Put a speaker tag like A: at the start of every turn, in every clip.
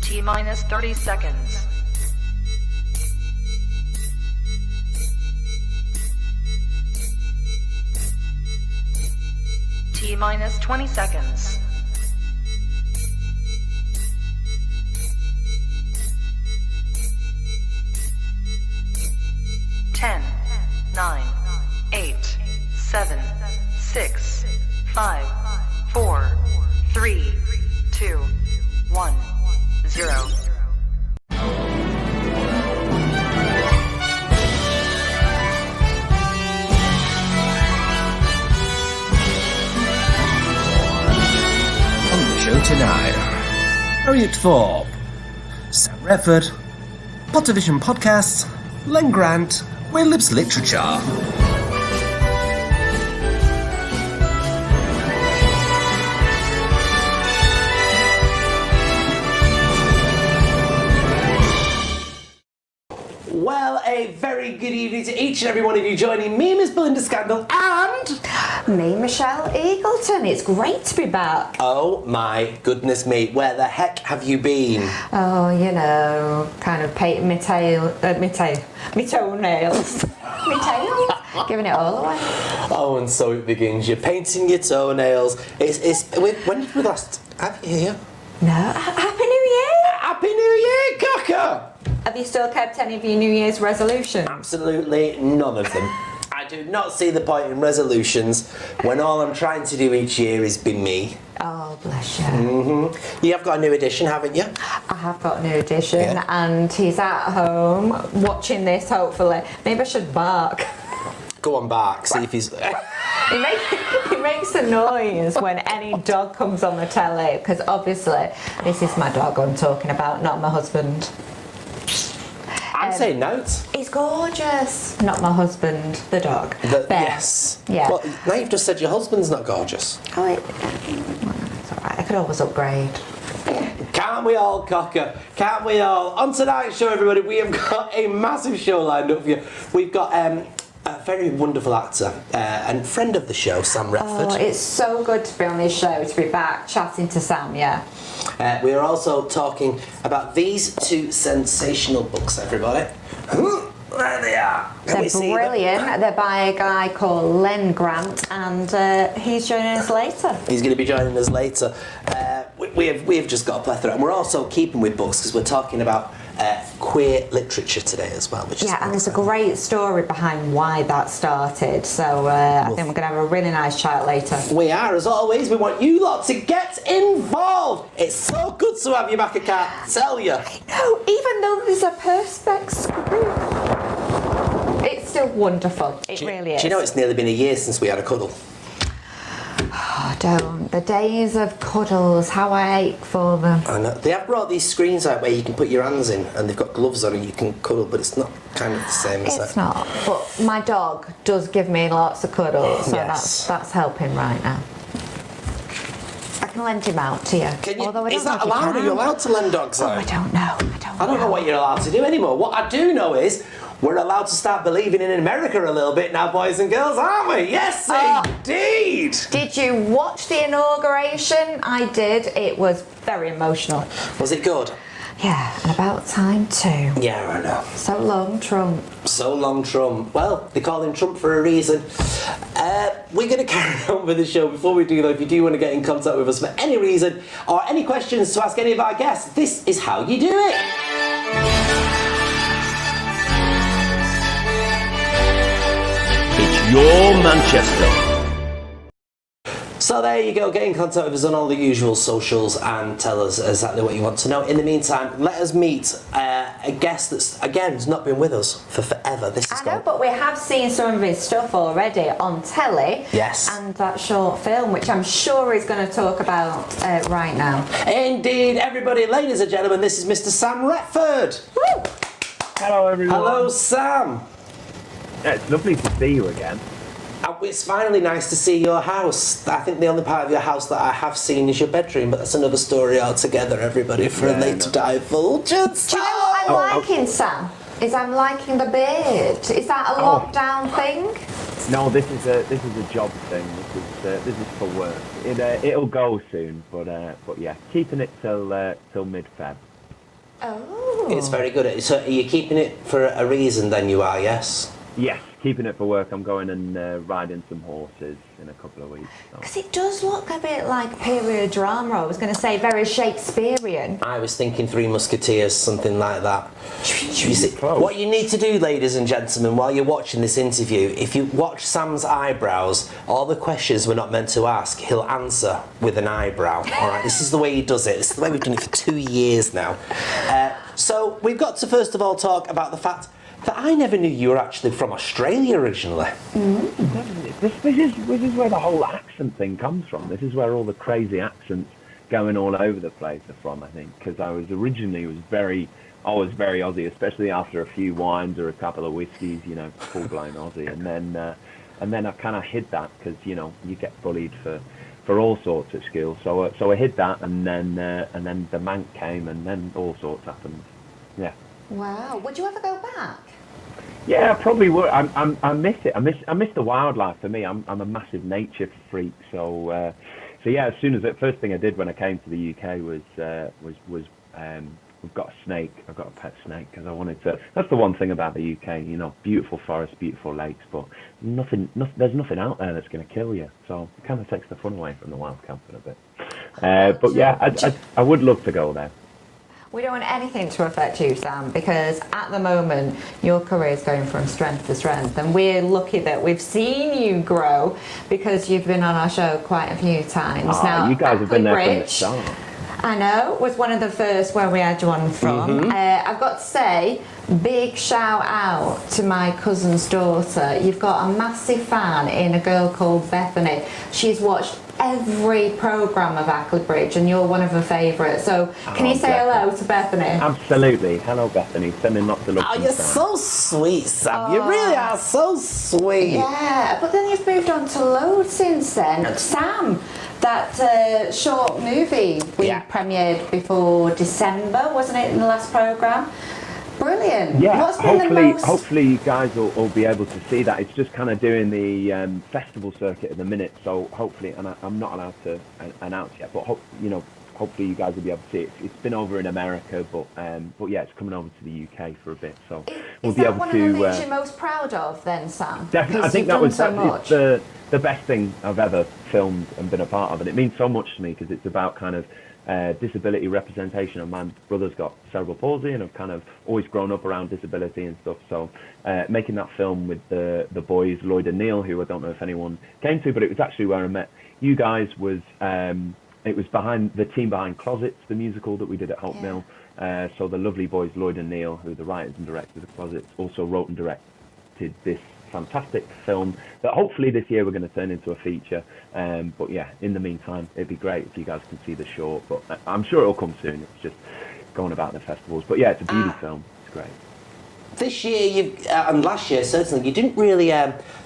A: T-minus 30 seconds. T-minus 20 seconds. Ten, 9, 8, 7, 6, 5, 4, 3, 2, 1, 0.
B: On the show tonight, Harriet Thorpe, Sam Ratford, POTTERVISION Podcast, Len Grant, Where Lives Literature.
C: Well, a very good evening to each and every one of you joining me, Miss Belinda Scandal, and
D: me, Michelle Eagleton. It's great to be back.
C: oh my goodness me, where the heck have you been?
D: Oh, you know, kind of painting my toenails. My tails? Giving it all away.
C: Oh, and so it begins. You're painting your toenails. When did we last have you here?
D: No, Happy New Year!
C: Happy New Year, Cocker!
D: Have you still kept any of your New Year's resolutions?
C: Absolutely none of them. I do not see the point in resolutions when all I'm trying to do each year is be me.
D: Oh, bless you.
C: Mm-hmm. You have got a new edition, haven't you?
D: I have got a new edition,
C: Yeah.
D: and he's at home watching this, hopefully. Maybe I should bark.
C: Go on back, see if he's...
D: He makes a noise when any dog comes on the telly, because obviously this is my dog I'm talking about, not my husband.
C: I'm saying notes.
D: He's gorgeous. Not my husband, the dog. Ben.
C: Yes.
D: Yeah.
C: Well, now you've just said your husband's not gorgeous.
D: Oh, it's alright. I could always upgrade.
C: Can't we all, Cocker? Can't we all? On tonight's show, everybody, we have got a massive show lined up for you. We've got a very wonderful actor and friend of the show, Sam Ratford.
D: Oh, it's so good to be on this show, to be back chatting to Sam, yeah.
C: We are also talking about these two sensational books, everybody. There they are. Can we
D: They're
C: see
D: brilliant.
C: them?
D: They're by a guy called Len Grant, and he's joining us later.
C: He's going to be joining us later. We have just got a plethora, and we're also keeping with books because we're talking about queer literature today as well. Which is
D: And there's a great story behind why that started. So I think we're going to have a really nice chat later.
C: We are, as always. We want you lot to get involved. It's so good to have you back. I can't tell you.
D: No, even though there's a perspex screen, it's still wonderful. It really is.
C: Do you know it's nearly been a year since we had a cuddle?
D: Oh, don't. The days of cuddles, how I ache for them.
C: I know. They have brought these screens out where you can put your hands in and they've got gloves on and you can cuddle, but it's not kind of the same as that.
D: It's not. But my dog does give me lots of cuddles, so
C: Yes.
D: that's helping right now. I can lend him out to you.
C: Can you?
D: Although I don't
C: Is
D: know
C: that
D: if you
C: allowed? Are
D: can.
C: you allowed to lend dogs out?
D: I don't know.
C: I don't know what you're allowed to do anymore. What I do know is we're allowed to start believing in America a little bit now, boys and girls, aren't we? Yes, indeed.
D: Did you watch the inauguration? I did. It was very emotional.
C: Was it good?
D: Yeah, and about time too.
C: Yeah, I know.
D: So long, Trump.
C: So long, Trump. Well, they call him Trump for a reason. We're going to carry on with the show. Before we do, though, if you do want to get in contact with us for any reason or any questions to ask any of our guests, this is how you do it.
B: It's your Manchester.
C: So there you go, get in contact with us on all the usual socials and tell us exactly what you want to know. In the meantime, let us meet a guest that's, again, has not been with us for forever. This is
D: I know, but we have seen some of his stuff already on telly.
C: Yes.
D: And that short film, which I'm sure he's going to talk about right now.
C: Indeed, everybody, ladies and gentlemen, this is Mr. Sam Ratford.
D: Woo!
E: Hello everyone.
C: Hello, Sam.
E: Yeah, it's lovely to see you again.
C: It's finally nice to see your house. I think the only part of your house that I have seen is your bedroom, but that's another story altogether, everybody, for a later divulgence.
D: Do you know what I'm liking, Sam? Is I'm liking the beard. Is that a lockdown thing?
E: It's No, this is a job thing. This is for work. It'll go soon, but yeah, keeping it till mid-Feb.
D: Oh.
C: It's very good. So are you keeping it for a reason then you are, yes?
E: Yes, keeping it for work. I'm going and riding some horses in a couple of weeks. So.
D: Because it does look a bit like period drama. I was going to say very Shakespearean.
C: I was thinking Three Musketeers, something like that. You see,
E: Close.
C: what you need to do, ladies and gentlemen, while you're watching this interview, if you watch Sam's eyebrows, all the questions we're not meant to ask, he'll answer with an eyebrow. All right, this is the way he does it. This is the way we've done it for 2 years now. So we've got to first of all talk about the fact that I never knew you were actually from Australia originally.
E: This is where the whole accent thing comes from. This is where all the crazy accents going all over the place are from, I think, because I was very Aussie, especially after a few wines or a couple of whiskies, full-blown Aussie, and then I kind of hid that because you get bullied for all sorts at school. So I hid that, and then the Manc came, and then all sorts happened. Yeah.
D: Wow. Would you ever go back?
E: Yeah, I probably would. I miss it. I miss the wildlife. For me, I'm a massive nature freak. So yeah. As soon as the first thing I did when I came to the UK was we've got a snake. I've got a pet snake because I wanted to. That's the one thing about the UK. Beautiful forests, beautiful lakes, but there's nothing out there that's going to kill you. So it kind of takes the fun away from the wild camping a bit. But yeah, I would love to go there.
D: We don't want anything to affect you, Sam, because at the moment your career is going from strength to strength, and we're lucky that we've seen you grow because you've been on our show quite a few times. Now,
E: you guys have been there from the
D: Bridge,
E: start.
D: I know, was one of the first where we had you on from. I've got to say, big shout out to my cousin's daughter. You've got a massive fan in a girl called Bethany. She's watched every programme of Actor Bridge, and you're one of her favourites. So can you say hello to Bethany?
E: Absolutely. Hello, Bethany. Sending lots of love.
C: Oh, you're so sweet, Sam. You really are so sweet.
D: Yeah, but then you've moved on to loads since then. Sam, that short movie we premiered before December, wasn't it, in the last programme? Brilliant.
E: Yeah,
D: What's been
E: hopefully you guys will be able to see that. It's just kind of doing the festival circuit at the minute, so hopefully, and I'm not allowed to announce yet, but hopefully you guys will be able to see it. It's been over in America, but yeah, it's coming over to the UK for a bit, so we'll be able to. Is that one of the things you're
D: most proud of then, Sam?
E: Definitely, I think it's the best thing I've ever filmed and been a part of, and it means so much to me because it's about kind of disability representation. And my brother's got cerebral palsy, and I've kind of always grown up around disability and stuff. So making that film with the boys, Lloyd and Neil, who I don't know if anyone came to, but it was actually where I met you guys. It was behind the team behind Closets, the musical that we did at Hope Mill. So the lovely boys, Lloyd and Neil, who are the writers and directors of Closets, also wrote and directed this fantastic film that hopefully this year we're going to turn into a feature. But yeah, in the meantime, it'd be great if you guys can see the short, but I'm sure it'll come soon. It's just going about the festivals. But yeah, it's a beauty film. It's great.
C: This year, and last year certainly, you didn't really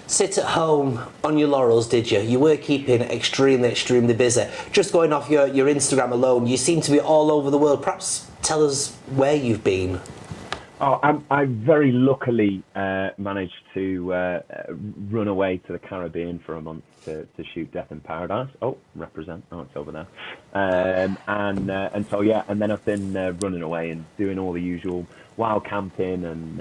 C: sit at home on your laurels, did you? You were keeping extremely, extremely busy. Just going off your Instagram alone, you seem to be all over the world. Perhaps tell us where you've been.
E: Oh, I very luckily managed to run away to the Caribbean for a month to shoot Death in Paradise. Oh, represent. Oh, it's over there. And so yeah, and then I've been running away and doing all the usual wild camping and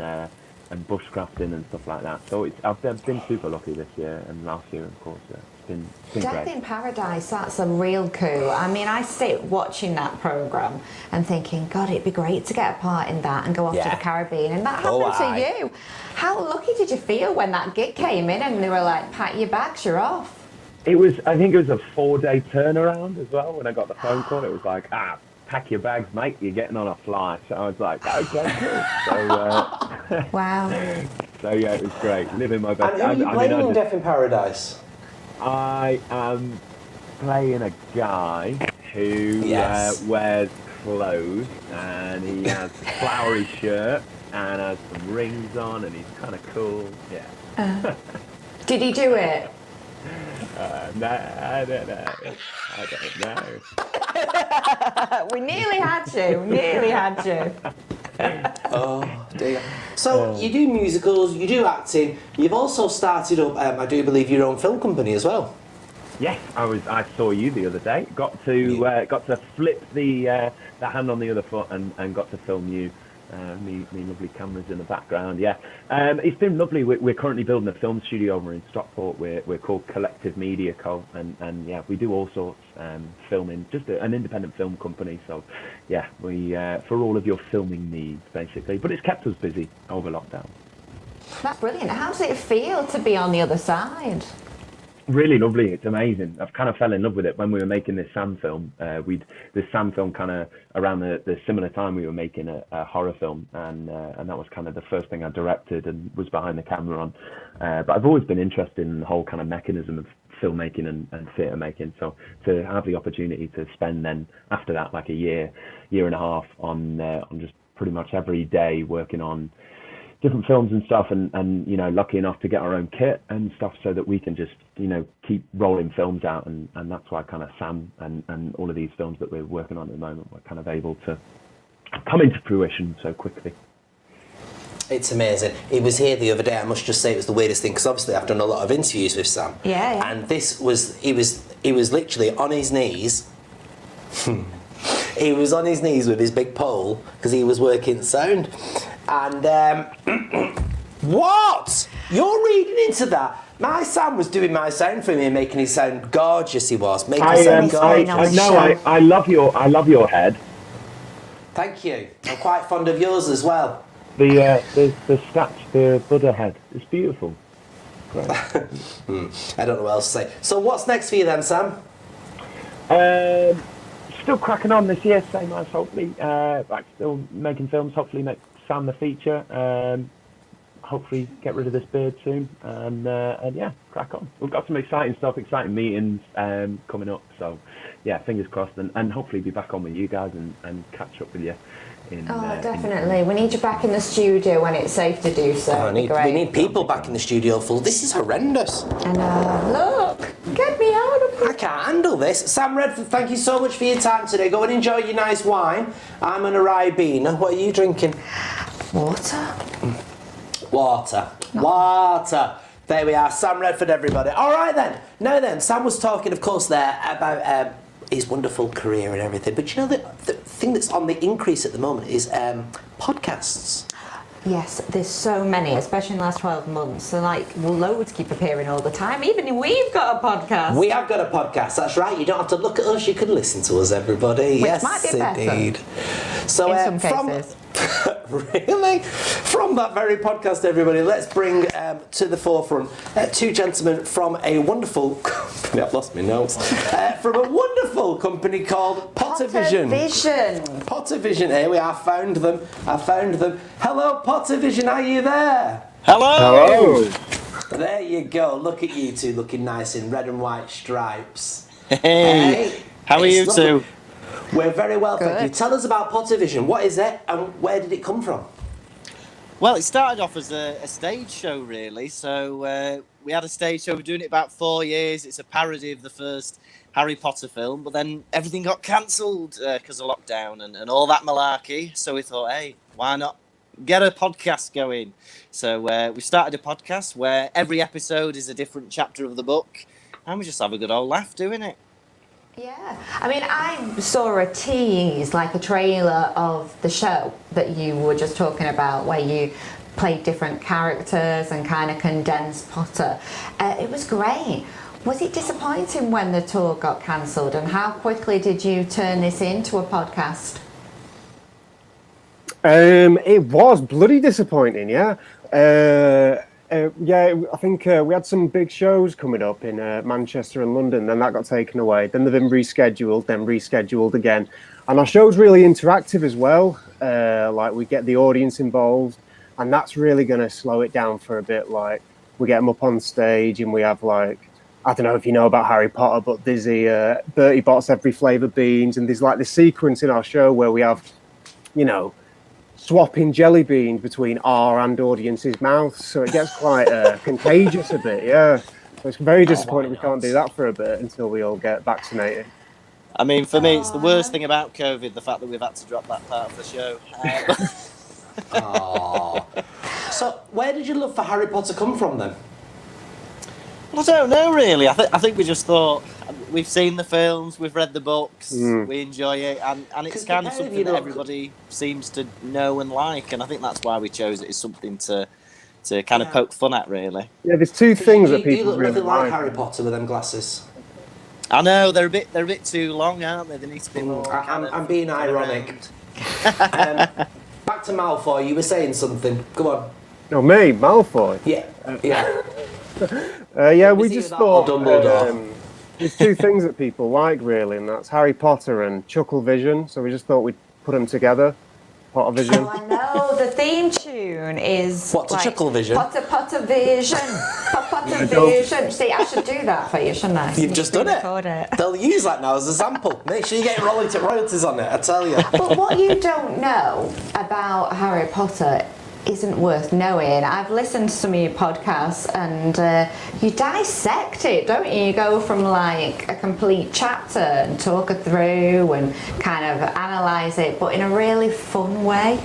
E: bushcrafting and stuff like that. So I've been super lucky this year, and last year, of course. It's been
D: Death
E: great.
D: in Paradise, that's a real coup. I mean, I sit watching that programme and thinking, God, it'd be great to get a part in that and go off to the Caribbean. And that happened to you. How lucky did you feel when that gig came in and they were like, pack your bags, you're off?
E: I think it was a 4-day turnaround as well. When I got the phone call, it was like, pack your bags, mate, you're getting on a flight. So I was like, okay, cool. So,
D: wow.
E: So yeah, it was great. Living my best.
C: And who are you playing in Death in Paradise?
E: I am playing a guy who wears clothes, and he has a flowery shirt and has some rings on, and he's kind of cool. Yeah.
D: Did he do it?
E: No, I don't know.
D: We nearly had you.
C: Oh dear. So you do musicals, you do acting. You've also started up, I do believe, your own film company as well.
E: Yes, I saw you the other day. Got to flip the hand on the other foot and got to film you. Me lovely cameras in the background. Yeah, it's been lovely. We're currently building a film studio over in Stockport. We're called Collective Media Co. And yeah, we do all sorts filming. Just an independent film company. So yeah, we for all of your filming needs basically. But it's kept us busy over lockdown.
D: That's brilliant. How does it feel to be on the other side?
E: Really lovely. It's amazing. I've kind of fell in love with it when we were making this Sam film. This Sam film kind of around the similar time we were making a horror film, and that was kind of the first thing I directed and was behind the camera on. But I've always been interested in the whole kind of mechanism of filmmaking and theatre making. So to have the opportunity to spend then after that like a year and a half on just pretty much every day working on different films and stuff, and you know, lucky enough to get our own kit and stuff so that we can just, you know, keep rolling films out, and that's why kind of Sam and all of these films that we're working on at the moment were kind of able to come into fruition so quickly.
C: It's amazing. He was here the other day. I must just say it was the weirdest thing, because obviously I've done a lot of interviews with Sam.
D: Yeah.
C: And this was, he was literally on his knees. He was on his knees with his big pole because he was working sound. And what? You're reading into that? My Sam was doing my sound for me and making it sound gorgeous. He was making it sound gorgeous.
E: I love your head.
C: Thank you. I'm quite fond of yours as well.
E: The Buddha head. It's beautiful. Great.
C: I don't know what else to say. So what's next for you then, Sam?
E: Still cracking on this year, same as hopefully. Like still making films. Hopefully make Sam the feature. Hopefully get rid of this beard soon, and yeah, crack on. We've got some exciting stuff, exciting meetings coming up. So yeah, fingers crossed, and hopefully be back on with you guys and catch up with you.
D: Definitely. We need you back in the studio when it's safe to do so.
C: We need people back in the studio full. This is horrendous.
D: I know. Look, get me out of here.
C: I can't handle this. Sam Ratford, thank you so much for your time today. Go and enjoy your nice wine. I'm an Aribina. What are you drinking?
D: Water.
C: Water. There we are. Sam Ratford, everybody. All right then. Now then, Sam was talking, of course, there about his wonderful career and everything. But you know, the thing that's on the increase at the moment is podcasts.
D: Yes, there's so many, especially in the last 12 months. So, like, loads keep appearing all the time. Even we've got a podcast.
C: We have got a podcast, that's right. You don't have to look at us, you can listen to us, everybody.
D: Which
C: yes,
D: might be
C: indeed.
D: Better.
C: So,
D: in some cases.
C: Really? From that very podcast, everybody, let's bring to the forefront two gentlemen from a wonderful company. I've lost my notes. From a wonderful company called POTTERVISION. POTTERVISION. Here we are. I found them. Hello, POTTERVISION. Are you there?
F: Hello.
C: There you go. Look at you two, looking nice in red and white stripes.
F: Hey. How are you two?
C: We're very well,
D: Good.
C: thank you. Tell us about POTTERVISION. What is it, and where did it come from?
F: Well, it started off as a stage show, really. So we had a stage show. We're doing it about 4 years. It's a parody of the first Harry Potter film, but then everything got cancelled because of lockdown and all that malarkey. So we thought, hey, why not get a podcast going? So we started a podcast where every episode is a different chapter of the book, and we just have a good old laugh doing it.
D: Yeah, I mean, I saw a tease, like a trailer of the show that you were just talking about, where you played different characters and kind of condensed Potter. It was great. Was it disappointing when the tour got cancelled, and how quickly did you turn this into a podcast?
G: It was bloody disappointing, yeah. I think we had some big shows coming up in Manchester and London, then that got taken away. Then they've been rescheduled again. And our show's really interactive as well. Like, we get the audience involved, and that's really going to slow it down for a bit. Like, we get them up on stage, and we have, like, I don't know if you know about Harry Potter, but there's Bertie Bott's every flavour beans, and there's, like, this sequence in our show where we have, you know, swapping jelly beans between our and audience's mouths, so it gets quite contagious a bit, yeah. So it's very disappointing we can't do that for a bit until we all get vaccinated.
F: I mean, for me, it's the worst thing about COVID, the fact that we've had to drop that part of the show.
C: Oh. So, where did your love for Harry Potter come from then?
F: I don't know really. I think we just thought we've seen the films, we've read the books, we enjoy it, and it's kind of something that everybody seems to know and like, and I think that's why we chose it as something to kind of poke fun at, really.
G: Yeah, there's two things that people
C: you look
G: really
C: nothing like Harry Potter with them glasses.
F: I know they're a bit too long, aren't they? They need to be more.
C: I'm being ironic. Back to Malfoy. You were saying something. Go on.
G: No, me, Malfoy.
C: Yeah.
G: Yeah, we just thought
C: Dumbledore.
G: there's two things that people like really, and that's Harry Potter and Chucklevision. So we just thought we'd put them together. Pottervision.
D: Oh, I know. The theme tune is
C: What, to Chucklevision?
D: POTTERVIsion. POTTERVIsion. See, I should do that for you, shouldn't I?
C: You've just done it. They'll use that now as a sample. Make sure you get royalties on it, I tell you.
D: But what you don't know about Harry Potter isn't worth knowing. I've listened to some of your podcasts and you dissect it, don't you? You go from like a complete chapter and talk it through and kind of analyse it, but in a really fun way.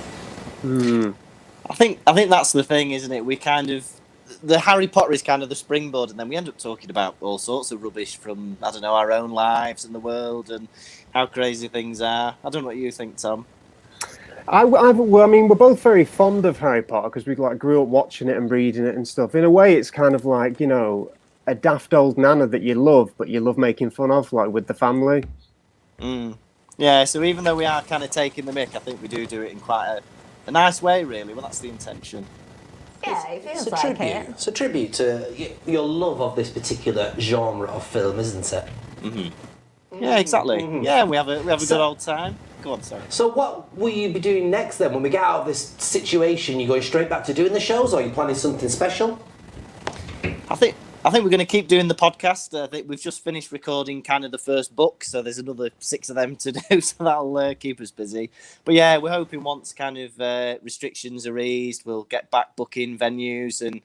F: I think that's the thing, isn't it? We kind of, the Harry Potter is kind of the springboard, and then we end up talking about all sorts of rubbish from, I don't know, our own lives and the world and how crazy things are. I don't know what you think, Tom.
G: I mean, we're both very fond of Harry Potter because we like grew up watching it and reading it and stuff. In a way, it's kind of like, you know, a daft old nana that you love, but you love making fun of, like with the family.
F: Yeah, so even though we are kind of taking the mick, I think we do it in quite a nice way, really. Well, that's the intention.
D: Yeah, it feels
C: It's a
D: like
C: tribute.
D: it.
C: It's a tribute to your love of this particular genre of film, isn't it?
F: Yeah, exactly. Yeah, we have a good old time. Go on, sorry.
C: So what will you be doing next then? When we get out of this situation, you going straight back to doing the shows, or are you planning something special?
F: I think we're going to keep doing the podcast. I think we've just finished recording kind of the first book, so there's another 6 of them to do, so that'll keep us busy. But yeah, we're hoping once kind of restrictions are eased, we'll get back booking venues and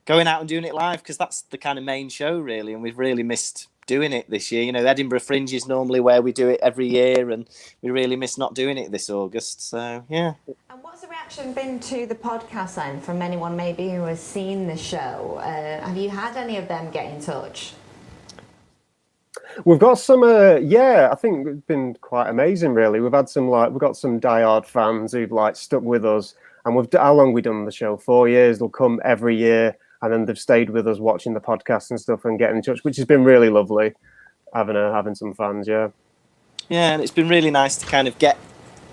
F: going out and doing it live, because that's the kind of main show, really, and we've really missed doing it this year. You know, Edinburgh Fringe is normally where we do it every year, and we really miss not doing it this August, so yeah.
D: And what's the reaction been to the podcast then from anyone maybe who has seen the show? Have you had any of them get in touch?
G: We've got some, I think it's been quite amazing, really. We've got some diehard fans who've like stuck with us, and how long we done the show? 4 years. They'll come every year, and then they've stayed with us watching the podcast and stuff and getting in touch, which has been really lovely. Having some fans, yeah.
F: Yeah, and it's been really nice to kind of get,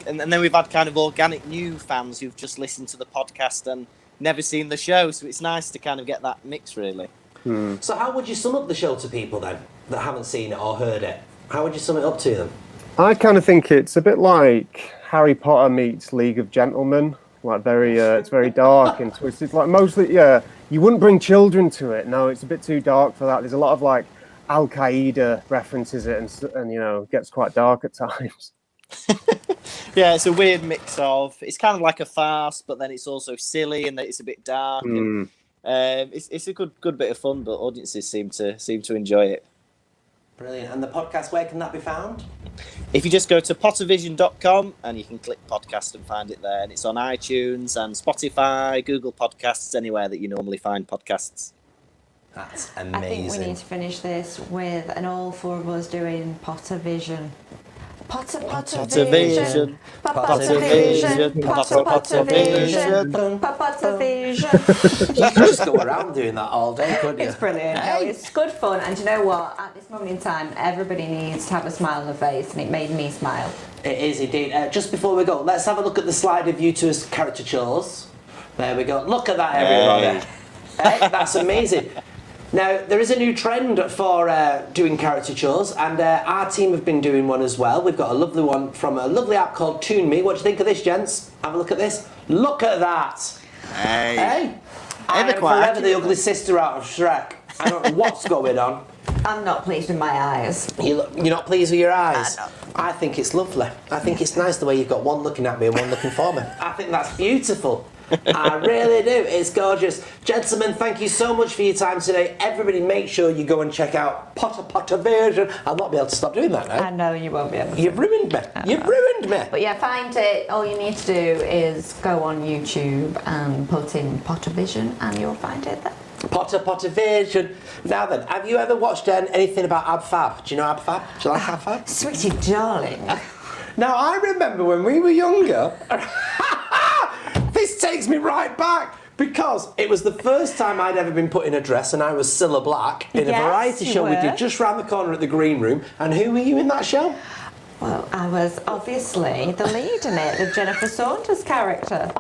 F: and then we've had kind of organic new fans who've just listened to the podcast and never seen the show, so it's nice to kind of get that mix, really.
C: So how would you sum up the show to people then that haven't seen it or heard it? How would you sum it up to them?
G: I kind of think it's a bit like Harry Potter meets League of Gentlemen. Like it's very dark and twisted. Like mostly, you wouldn't bring children to it. No, it's a bit too dark for that. There's a lot of like Al Qaeda references it, and you know, gets quite dark at times.
F: Yeah, it's a weird mix of. It's kind of like a farce, but then it's also silly, and it's a bit dark. And, it's a good bit of fun, but audiences seem to enjoy it.
C: Brilliant. And the podcast, where can that be found?
F: If you just go to pottervision.com and you can click podcast and find it there, and it's on iTunes and Spotify, Google Podcasts, anywhere that you normally find podcasts.
C: That's amazing.
D: I think we need to finish this with all 4 of us doing Pottervision. Pottervision. Pottervision. Pottervision.
C: You could just go around doing that all day, couldn't you?
D: It's brilliant. No, it's good fun. And you know what? At this moment in time, everybody needs to have a smile on their face, and it made me smile.
C: It is indeed. Just before we go, let's have a look at the slide of you two's caricatures. There we go. Look at that, everybody. Hey, that's amazing. Now, there is a new trend for doing caricatures, and our team have been doing one as well. We've got a lovely one from a lovely app called Tune Me. What do you think of this, gents? Have a look at this. Look at that.
F: Hey.
C: I am forever the ugly sister out of Shrek. I don't know what's going on.
D: I'm not pleased with my eyes.
C: You're not pleased with your eyes? I think it's lovely. I think it's nice the way you've got one looking at me and one looking for me. I think that's beautiful. I really do. It's gorgeous. Gentlemen, thank you so much for your time today. Everybody make sure you go and check out POTTERVISION. I'll not be able to stop doing that now.
D: I know you won't be able to.
C: You've ruined me. You've ruined me.
D: But yeah, find it. All you need to do is go on YouTube and put in POTTERVISION and you'll find it there.
C: POTTERVISION. Now then, have you ever watched anything about Ab Fab? Do you know Ab Fab? Do you like Ab Fab?
D: Sweetie darling.
C: Now, I remember when we were younger, this takes me right back, because it was the first time I'd ever been put in a dress and I was Cilla Black in a variety show we did just round the corner at the Green Room. And who were you in that show?
D: Well, I was obviously the lead in it, the Jennifer Saunders character.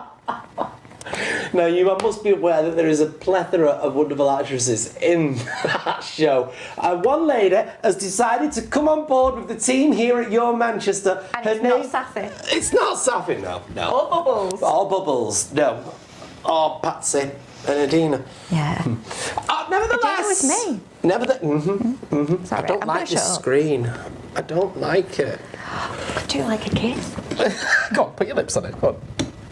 C: Now, you must be aware that there is a plethora of wonderful actresses in that show. One lady has decided to come on board with the team here at Your Manchester.
D: And it's not Sapphy.
C: It's not Sapphy, no.
D: Or Bubbles.
C: Or Bubbles, no. Or Patsy and Adina.
D: Yeah.
C: Nevertheless.
D: Adina was me.
C: I
D: Sorry,
C: don't
D: I'm
C: like
D: gonna
C: this
D: shut up.
C: screen. I don't like it.
D: Could you like a kiss?
C: Go on, put your lips on it. Go on.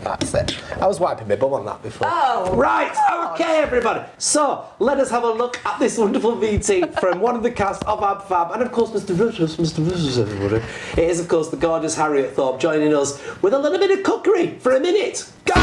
C: That's it. I was wiping my bum on that before.
D: Oh,
C: right, okay, everybody. So, let us have a look at this wonderful VT from one of the cast of Ab Fab, and of course, Mr. Rutus, everybody. It is, of course, the gorgeous Harriet Thorpe joining us with a little bit of cookery for a minute. Go!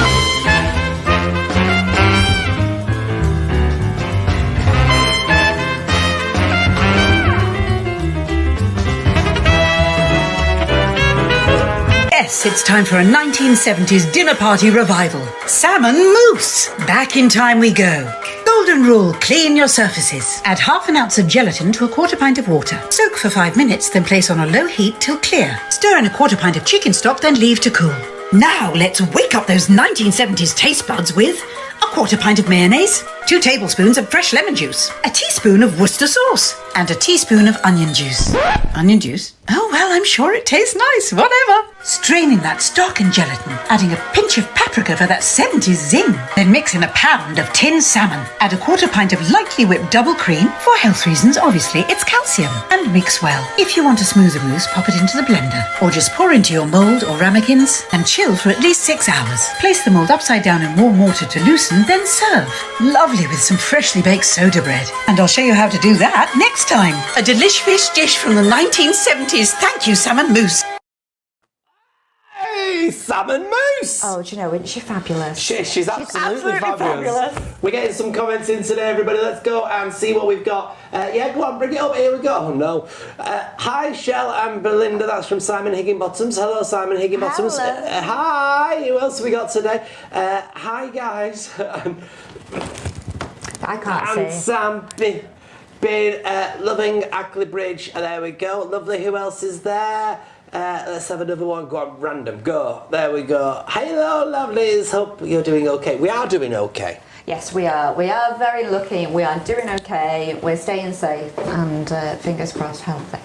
H: Yes, it's time for a 1970s dinner party revival. Salmon mousse. Back in time we go. Golden rule, clean your surfaces. Add half an ounce of gelatin to a quarter pint of water. Soak for 5 minutes, then place on a low heat till clear. Stir in a quarter pint of chicken stock, then leave to cool. Now let's wake up those 1970s taste buds with a quarter pint of mayonnaise, 2 tablespoons of fresh lemon juice, a teaspoon of Worcester sauce, and a teaspoon of onion juice. Onion juice? Oh, well, I'm sure it tastes nice, whatever. Straining that stock and gelatin, adding a pinch of paprika for that 70s zing. Then mix in a pound of tinned salmon. Add a quarter pint of lightly whipped double cream. For health reasons, obviously, it's calcium. And mix well. If you want a smoother mousse, pop it into the blender. Or just pour into your mould or ramekins and chill for at least 6 hours. Place the mould upside down in warm water to loosen, then serve. Lovely with some freshly baked soda bread. And I'll show you how to do that next time. A delicious dish from the 1970s. Thank you, Salmon Mousse.
C: Hey, Salmon Mousse!
D: Oh, do you know, isn't she fabulous?
C: She's absolutely fabulous. We're getting some comments in today, everybody. Let's go and see what we've got. Yeah, go on, bring it up. Here we go. Oh, no. Hi, Shel and Belinda. That's from Simon Higginbottoms. Hello, Simon Higginbottoms.
D: Hello.
C: Hi. Who else have we got today? Hi, guys.
D: I can't
C: And
D: see.
C: Sam been loving Ackley Bridge. There we go. Lovely. Who else is there? Let's have another one. Go on, random. Go. There we go. Hello, lovelies. Hope you're doing okay. We are doing okay.
D: Yes, we are. We are very lucky. We are doing okay. We're staying safe and fingers crossed healthy.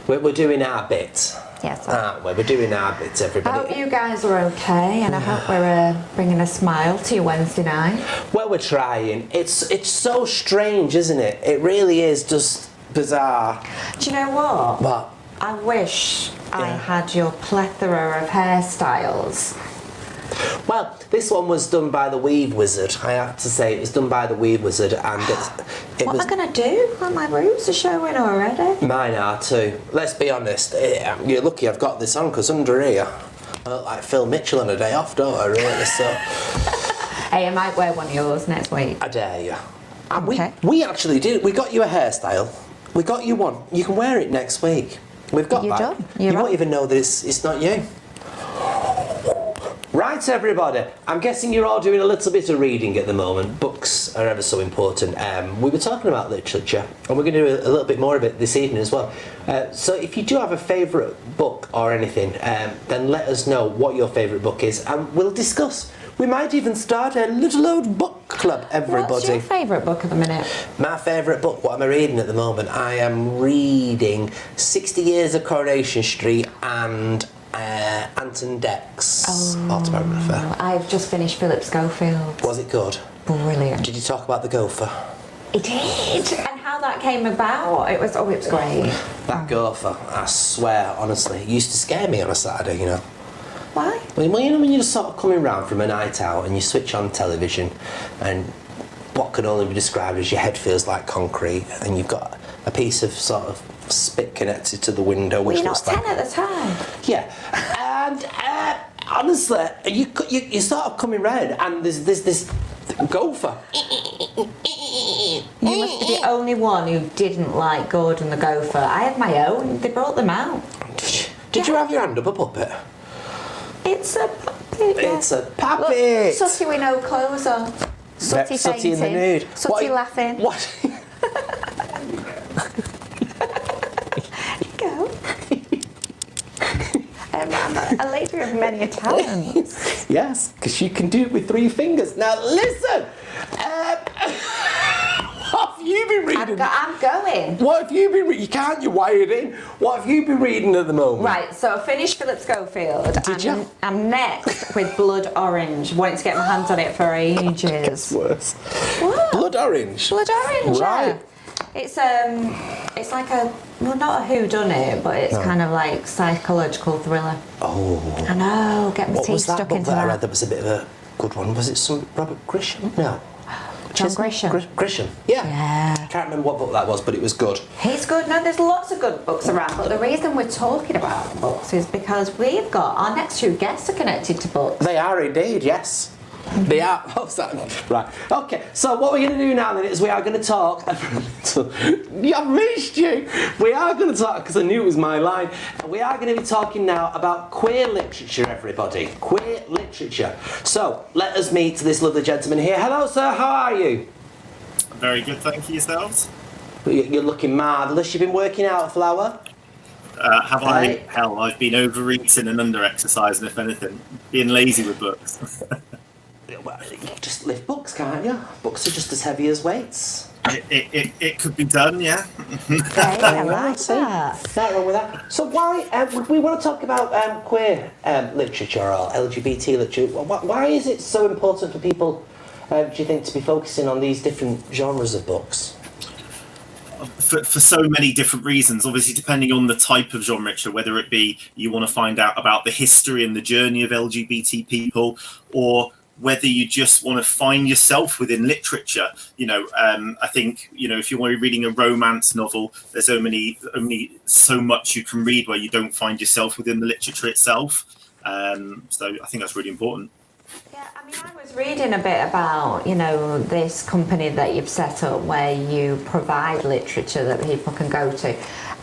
C: We're doing our bit.
D: Yes.
C: Aren't we? We're doing our bits,
D: I
C: everybody.
D: hope you guys are okay, and I hope we're bringing a smile to your Wednesday night.
C: Well, we're trying. It's so strange, isn't it? It really is just bizarre.
D: Do you know what?
C: What?
D: I wish I
C: Yeah.
D: had your plethora of hairstyles.
C: Well, this one was done by the Weave Wizard. I have to say, it was done by the Weave Wizard, and it
D: What
C: was.
D: am I going to do? Well, my roots are showing already.
C: Mine are too. Let's be honest. You're lucky I've got this on, because under here, I look like Phil Mitchell on a day off, don't I? Really? So
D: Hey, I might wear one of yours next week.
C: I dare you. And
D: Okay.
C: we actually did. We got you a hairstyle. We got you one. You can wear it next week. We've got
D: You're
C: that.
D: done. You're
C: You won't
D: on.
C: even know that it's not you. Right, everybody. I'm guessing you're all doing a little bit of reading at the moment. Books are ever so important. We were talking about literature, and we're going to do a little bit more of it this evening as well. So if you do have a favourite book or anything, then let us know what your favourite book is, and we'll discuss. We might even start a little old book club, everybody.
D: What's your favourite book at the minute?
C: My favourite book, what am I reading at the moment? I am reading 60 Years of Coronation Street and Anton Deck's autobiography.
D: I've just finished Philip Schofield.
C: Was it good?
D: Brilliant.
C: Did you talk about the gopher?
D: It did. And how that came about. It was great.
C: That gopher, I swear, honestly, used to scare me on a Saturday, you know.
D: Why?
C: Well, you know when you're just sort of coming round from a night out and you switch on television and what can only be described as your head feels like concrete and you've got a piece of sort of spit connected to the window, which
D: Were you
C: looks
D: not
C: like
D: 10 at the time?
C: yeah, and honestly, you sort of coming round and there's this gopher.
D: You must be the only one who didn't like Gordon the Gopher. I had my own. They brought them out.
C: Did you have your hand up a puppet?
D: It's a puppet. Yeah.
C: It's a puppet.
D: Look, Sooty with no clothes on. Sooty
C: Sooty in the nude.
D: Sooty laughing.
C: What?
D: Go. I'm a lady of many talents.
C: Yes, because you can do it with 3 fingers. Now listen. What have you been reading?
D: I'm going.
C: What have you been reading? You can't, you're wired in. What have you been reading at the moment?
D: Right, so I finished Philip Schofield.
C: Did you?
D: I'm next with Blood Orange. Wanting to get my hands on it for ages.
C: Worse.
D: What?
C: Blood Orange.
D: Blood Orange,
C: Right.
D: yeah. It's like not a whodunit, but it's kind of like psychological thriller.
C: Oh.
D: I know, get my
C: What
D: teeth
C: was that
D: stuck
C: book
D: into
C: that I
D: that.
C: read that was a bit of a good one? Was it some Robert Grisham? No.
D: John Grisham.
C: Grisham, yeah.
D: Yeah.
C: I can't remember what book that was, but it was good.
D: He's good. No, there's lots of good books around, but the reason we're talking about books is because we've got our next 2 guests are connected to books.
C: They are indeed, yes. They are. What's that? Right. Okay. So what we're going to do now then is we are going to talk. I've missed you. We are going to talk because I knew it was my line. We are going to be talking now about queer literature, everybody. Queer literature. So let us meet this lovely gentleman here. Hello, sir. How are you?
I: Very good, thank you. Yourselves?
C: You're looking marvellous. You've been working out, Flower.
I: Have I? Hell, I've been overeating and under-exercising, if anything. Being lazy with books.
C: Well, you can just lift books, can't you? Books are just as heavy as weights.
I: It could be done, yeah.
D: Okay, I like that.
C: Nothing wrong with that. So why we want to talk about queer literature or LGBT literature? Why is it so important for people, do you think, to be focusing on these different genres of books?
I: For so many different reasons, obviously depending on the type of genre, whether it be you want to find out about the history and the journey of LGBT people, or whether you just want to find yourself within literature. I think, if you're reading a romance novel, there's only so much you can read where you don't find yourself within the literature itself. So I think that's really important.
D: Yeah, I mean, I was reading a bit about, this company that you've set up where you provide literature that people can go to.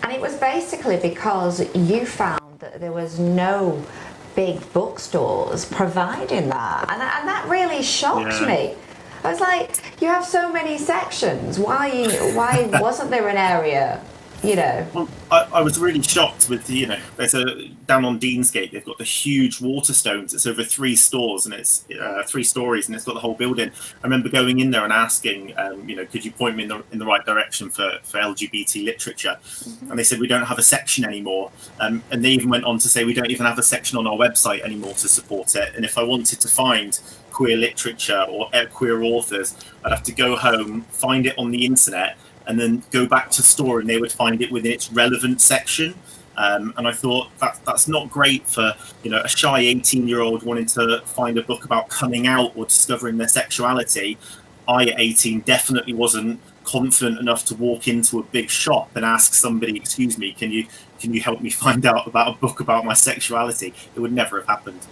D: And it was basically because you found that there was no big bookstores providing that. And that really shocked me. I was like, you have so many sections. Why wasn't there an area?
I: Well, I was really shocked with there's down on Deansgate, they've got the huge Waterstones. It's over 3 stores and it's 3 stories and it's got the whole building. I remember going in there and asking, could you point me in the right direction for LGBT literature? Mm-hmm. And they said, we don't have a section anymore. And they even went on to say, we don't even have a section on our website anymore to support it. And if I wanted to find queer literature or queer authors, I'd have to go home, find it on the internet, and then go back to store and they would find it within its relevant section. And I thought that's not great for a shy 18-year-old wanting to find a book about coming out or discovering their sexuality. I at 18 definitely wasn't confident enough to walk into a big shop and ask somebody, excuse me, can you help me find out about a book about my sexuality? It would never have happened.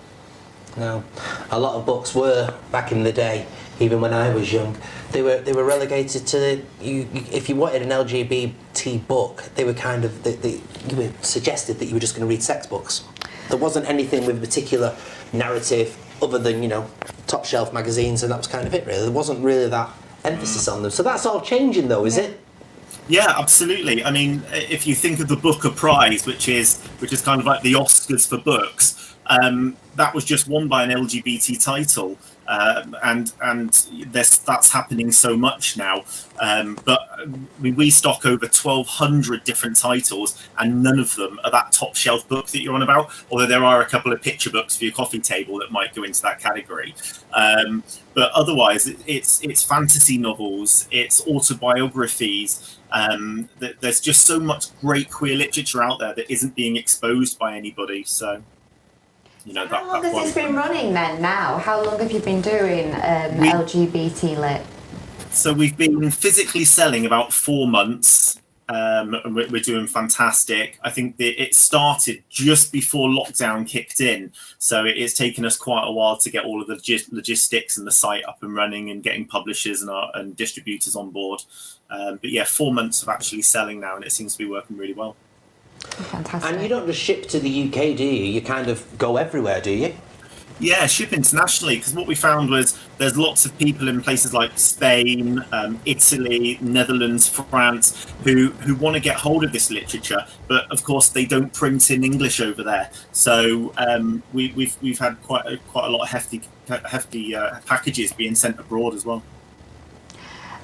C: No, a lot of books were back in the day. Even when I was young, they were relegated to if you wanted an LGBT book, they were kind of you were suggested that you were just going to read sex books. There wasn't anything with a particular narrative other than top shelf magazines, and that was kind of it really. There wasn't really that emphasis on them. So that's all changing though, is it?
I: Yeah, absolutely. I mean, if you think of the Booker Prize, which is kind of like the Oscars for books, that was just won by an LGBT title. And that's happening so much now. But we stock over 1,200 different titles, and none of them are that top shelf book that you're on about. Although there are a couple of picture books for your coffee table that might go into that category. But otherwise, it's fantasy novels, it's autobiographies. There's just so much great queer literature out there that isn't being exposed by anybody. So.
D: How long has this been running then now? How long have you been doing LGBT lit?
I: So we've been physically selling about 4 months. And we're doing fantastic. I think that it started just before lockdown kicked in, so it's taken us quite a while to get all of the logistics and the site up and running and getting publishers and distributors on board. But yeah, 4 months of actually selling now, and it seems to be working really well.
D: Fantastic.
C: And you don't just ship to the UK, do you? You kind of go everywhere, do you?
I: Yeah, ship internationally, because what we found was there's lots of people in places like Spain, Italy, Netherlands, France, who want to get hold of this literature, but of course they don't print in English over there. So we've had quite a lot of hefty packages being sent abroad as well.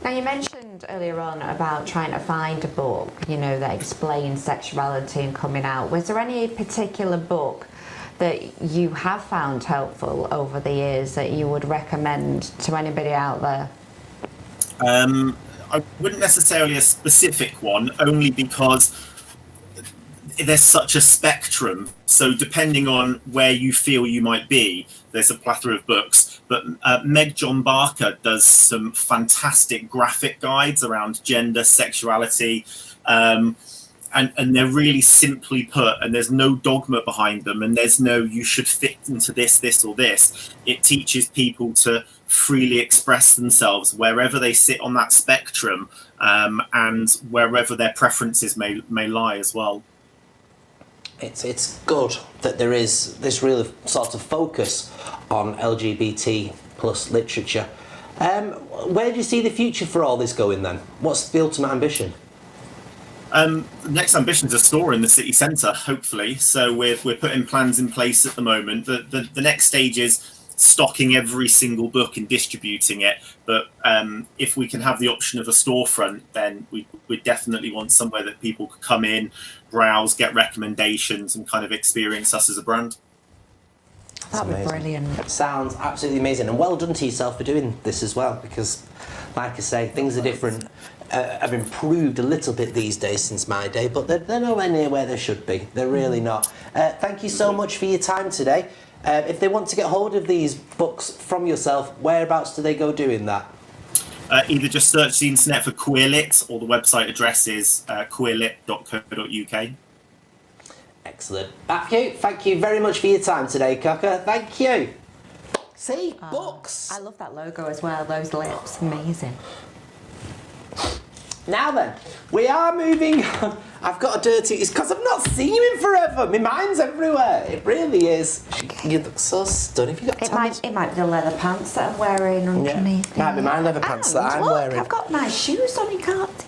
D: Now, you mentioned earlier on about trying to find a book, that explains sexuality and coming out. Was there any particular book that you have found helpful over the years that you would recommend to anybody out there?
I: I wouldn't necessarily a specific one, only because there's such a spectrum. So depending on where you feel you might be, there's a plethora of books. But Meg John Barker does some fantastic graphic guides around gender, sexuality, and they're really simply put, and there's no dogma behind them, and there's no you should fit into this or this. It teaches people to freely express themselves wherever they sit on that spectrum, and wherever their preferences may lie as well.
C: It's good that there is this real sort of focus on LGBT plus literature. Where do you see the future for all this going then? What's the ultimate ambition?
I: The next ambition is a store in the city centre, hopefully. So we're putting plans in place at the moment. The next stage is stocking every single book and distributing it. But if we can have the option of a storefront, then we definitely want somewhere that people could come in, browse, get recommendations, and kind of experience us as a brand.
D: That would be brilliant.
C: Sounds absolutely amazing, and well done to yourself for doing this as well, because like I say, things are different, have improved a little bit these days since my day, but they're nowhere near where they should be. They're really not. Thank you so much for your time today. If they want to get hold of these books from yourself, whereabouts do they go doing that?
I: Either just search the internet for Queerlit, or the website address is queerlit.co.uk.
C: Excellent. Matthew, thank you very much for your time today, Cocker. Thank you. See, books.
D: I love that logo as well, those lips, amazing.
C: Now then, we are moving on. I've got a dirty... It's because I've not seen you in forever. My mind's everywhere. It really is. You look so stunning. Have you got
D: It might be the leather pants that I'm wearing underneath.
C: Might be my leather pants that I'm wearing.
D: I've got nice shoes on, you can't see them.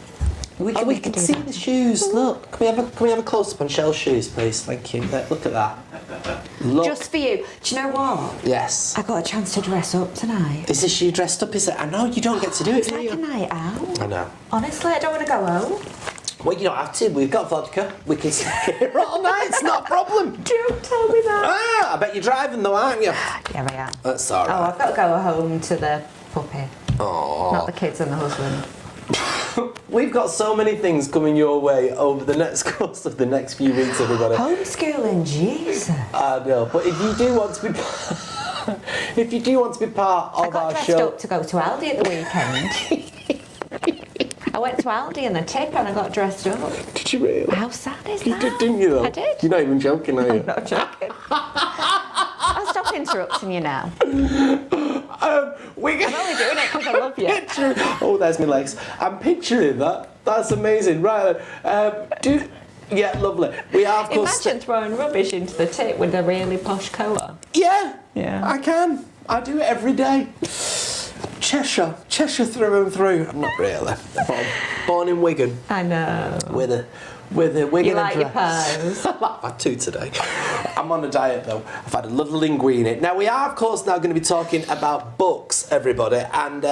C: We can see the shoes. Look, can we have a close-up on Shel's shoes, please? Thank you. Look at that. Look.
D: Just for you. Do you know what?
C: Yes.
D: I got a chance to dress up tonight.
C: Is this you dressed up? Is it? I know you don't get to do it,
D: It's
C: do
D: like
C: you?
D: a night out.
C: I know.
D: Honestly, I don't want to go home.
C: Well, you don't have to. We've got vodka. We can stay here all night. It's not a problem.
D: Don't tell me that.
C: I bet you're driving though, aren't you?
D: Yeah, I am.
C: That's all right.
D: Oh, I've got to go home to the puppy.
C: Oh.
D: Not the kids and the husband.
C: We've got so many things coming your way over the next course of the next few weeks, everybody.
D: Homeschooling, Jesus.
C: I know, but if you do want to be part of our
D: dressed
C: show,
D: up to go to Aldi at the weekend. I went to Aldi in the tip and I got dressed up.
C: Did you really?
D: How sad is
C: You
D: that?
C: did, didn't you? Though?
D: I did.
C: You're not even joking, are you?
D: I'm not joking. I'll stop interrupting you now.
C: I'm
D: only doing it because I love you.
C: Oh, there's my legs. I'm picturing that. That's amazing. Right. Yeah, lovely. We are, of course.
D: Imagine throwing rubbish into the tip with a really posh coat.
C: Yeah.
D: Yeah.
C: I can. I do it every day. Cheshire through and through. I'm not really. Born in Wigan.
D: I know.
C: With a Wigan
D: You like your
C: address.
D: pies?
C: I've had two today. I'm on a diet though. I've had a little linguine. Now we are, of course, now going to be talking about books, everybody, and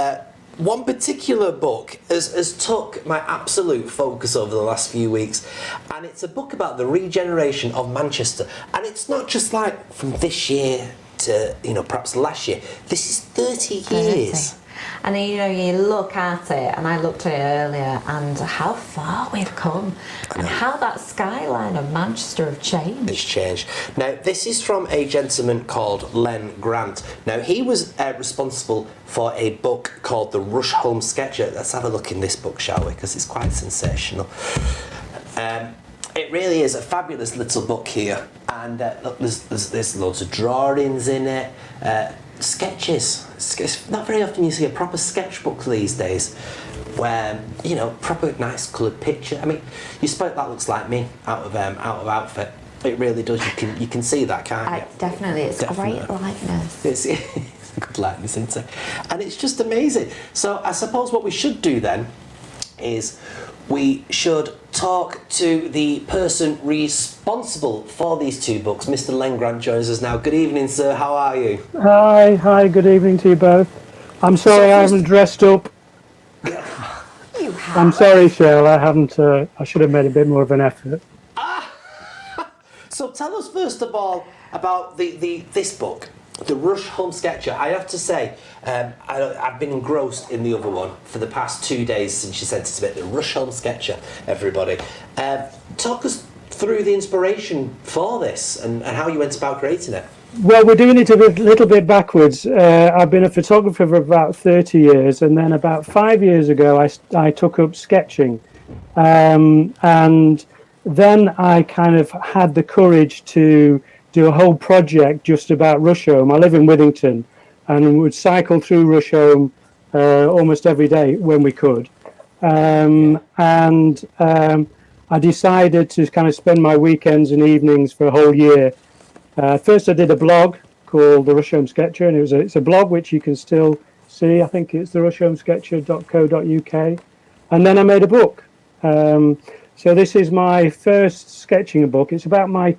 C: one particular book has took my absolute focus over the last few weeks, and it's a book about the regeneration of Manchester, and it's not just like from this year to perhaps last year. This is 30 years.
D: And then, you know, you look at it, and I looked at it earlier, and how far we've come, and how that skyline of Manchester have changed.
C: It's changed. Now, this is from a gentleman called Len Grant. Now, he was responsible for a book called The Rush Home Sketcher. Let's have a look in this book, shall we? Because it's quite sensational. It really is a fabulous little book here, and look, there's loads of drawings in it, sketches. It's not very often you see a proper sketchbook these days, where, you know, proper nice coloured picture. I mean, you spoke that looks like me out of outfit. It really does. You can see that, can't you?
D: Definitely, it's great likeness.
C: It's a good likeness, isn't it? And it's just amazing. So I suppose what we should do then is we should talk to the person responsible for these two books. Mr. Len Grant joins us now. Good evening, sir. How are you?
J: Hi, good evening to you both. I'm sorry I haven't dressed up.
D: You have.
J: I'm sorry, Shel, I haven't, I should have made a bit more of an effort.
C: So tell us first of all about this book, The Rush Home Sketcher. I have to say, I've been engrossed in the other one for the past 2 days since you sent it to me. The Rush Home Sketcher, everybody. Talk us through the inspiration for this and how you went about creating it.
J: Well, we're doing it a little bit backwards. I've been a photographer for about 30 years, and then about 5 years ago I took up sketching. And then I kind of had the courage to do a whole project just about Rusholme. I live in Withington, and would cycle through Rusholme almost every day when we could. I decided to kind of spend my weekends and evenings for a whole year. First I did a blog called The Rusholme Sketcher, and it's a blog which you can still see. I think it's therusholmesketcher.co.uk. And then I made a book. So this is my first sketching book. It's about my